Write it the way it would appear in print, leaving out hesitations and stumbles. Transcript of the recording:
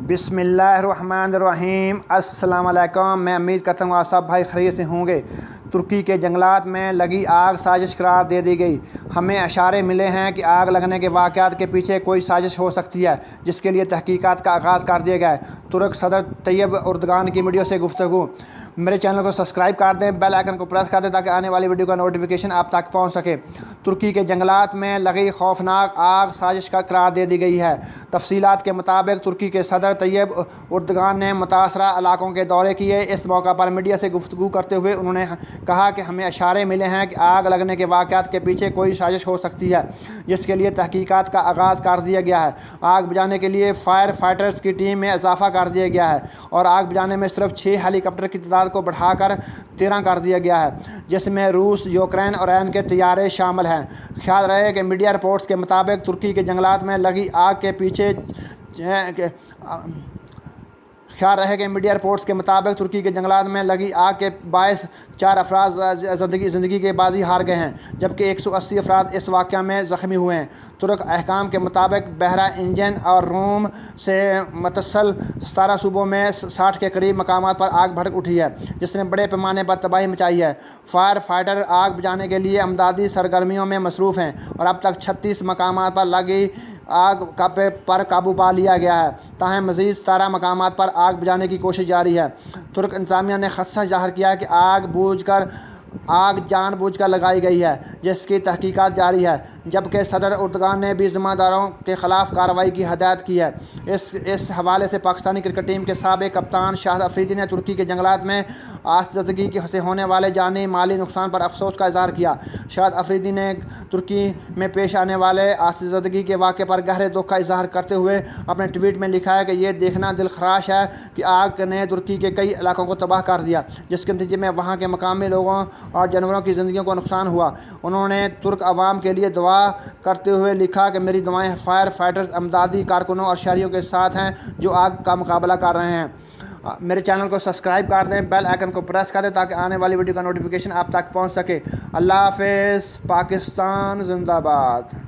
बिस्मिल्लाहिर्रहमानिर्रहीम। अस्सलाम वालेकुम। मैं उम्मीद करता हूँ आप सब भाई खैरियत से होंगे। तुर्की के जंगलात में लगी आग साजिश करार दे दी गई। हमें इशारे मिले हैं कि आग लगने के वाक़यात के पीछे कोई साजिश हो सकती है, जिसके लिए तहकीकात का आगाज़ कर दिया गया है। तुर्क सदर तैयब उर्दगान की वीडियो से गुफ्तगू। मेरे चैनल को सब्सक्राइब कर दें, बेल आइकन को प्रेस कर दें ताकि आने वाली वीडियो का नोटिफिकेशन आप तक पहुंच सके। तुर्की के जंगलात में लगी खौफनाक आग साजिश का करार दे दी गई है। तफसीलात के मुताबिक तुर्की के सदर तैयब उर्दगान ने मुतासरा इलाकों के दौरे किए। इस मौका पर मीडिया से गुफ्तगू करते हुए उन्होंने कहा कि हमें इशारे मिले हैं कि आग लगने के वाक़यात के पीछे कोई साजिश हो सकती है, जिसके लिए तहकीकात का आगाज़ कर दिया गया है। आग बुझाने के लिए फायर फाइटर्स की टीम में इजाफा कर दिया गया है और आग बुझाने में सिर्फ 6 हेलीकॉप्टर की तादाद को बढ़ाकर 13 कर दिया गया है, जिसमें रूस, यूक्रेन और ईरान के तैयारे शामिल हैं। ख्याल रहे कि मीडिया रिपोर्ट्स के मुताबिक तुर्की के जंगलात में लगी आग के पीछे तुर्की के जंगलात में लगी आग के बायस 4 अफराद ज़िंदगी के बाजी हार गए हैं, जबकि 180 अफराद इस वाक़या में ज़ख्मी हुए हैं। तुर्क अहकाम के मुताबिक बहरा इंजन और रोम से मुतसल 17 सूबों में 60 के करीब मकामात पर आग भड़क उठी है, जिसने बड़े पैमाने पर तबाही मचाई है। फायर फाइटर आग बुझाने के लिए अमदादी सरगर्मियों में मसरूफ़ हैं और अब तक 36 मकामात पर लगी आग पर काबू पा लिया गया है। ताहम मज़ीद 17 मकामात पर आग बुझाने की कोशिश जारी है। तुर्क इंतज़ामिया ने खदशा ज़ाहिर किया है कि आग जानबूझकर लगाई गई है, जिसकी तहकीकात जारी है, जबकि सदर उर्दगान ने भी ज़िम्मेदारों के ख़िलाफ़ कार्रवाई की हदायत की है। इस हवाले से पाकिस्तानी क्रिकेट टीम के साबिक़ कप्तान शाहिद अफरीदी ने तुर्की के जंगलात में आसज़दगी से होने वाले जानी माली नुकसान पर अफसोस का इज़हार किया। शाहिद अफरीदी ने तुर्की में पेश आने वाले आसज़दगी के वाक़े पर गहरे दुख का इज़हार करते हुए अपने ट्वीट में लिखा है कि यह देखना दिलखराश है कि आग ने तुर्की के कई इलाकों को तबाह कर दिया, जिसके नतीजे में वहाँ के मकामी लोगों और जानवरों की ज़िंदगियों को नुकसान हुआ। उन्होंने तुर्क अवाम के लिए दुआ करते हुए लिखा कि मेरी दुआएं फायर फाइटर्स, अमदादी कारकुनों और शहरियों के साथ हैं जो आग का मुकाबला कर रहे हैं। मेरे चैनल को सब्सक्राइब कर दें, बेल आइकन को प्रेस कर दें ताकि आने वाली वीडियो का नोटिफिकेशन आप तक पहुंच सके। अल्लाह हाफ़िज़। पाकिस्तान जिंदाबाद।